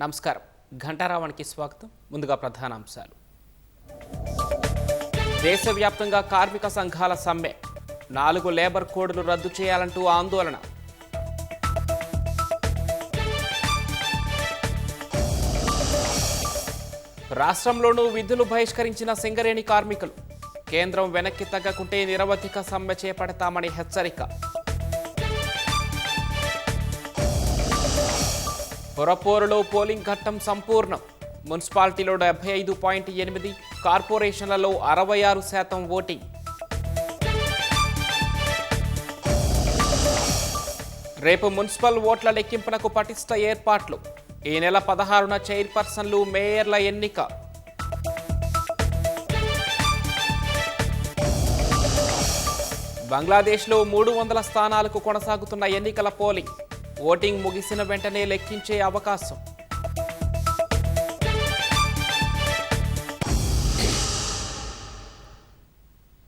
నమస్కారం. ఘంటారావానికి స్వాగతం. ముందుగా ప్రధానాంశాలు. దేశవ్యాప్తంగా కార్మిక సంఘాల సమ్మె. 4 లేబర్ కోడ్లు రద్దు చేయాలంటూ ఆందోళన. రాష్ట్రంలోనూ విధులు బహిష్కరించిన సింగరేణి కార్మికులు. కేంద్రం వెనక్కి తగ్గకుంటే నిరవధిక సమ్మె చేపడతామని హెచ్చరిక. పొరపోరులో పోలింగ్ ఘట్టం సంపూర్ణం. మున్సిపాలిటీలో 75.8, కార్పొరేషన్లలో 66% ఓటింగ్. రేపు మున్సిపల్ ఓట్ల లెక్కింపునకు పటిష్ట ఏర్పాట్లు. ఈ నెల 16న చైర్పర్సన్లు, మేయర్ల ఎన్నిక. బంగ్లాదేశ్లో 300 స్థానాలకు కొనసాగుతున్న ఎన్నికల పోలింగ్. ఓటింగ్ ముగిసిన వెంటనే లెక్కించే అవకాశం.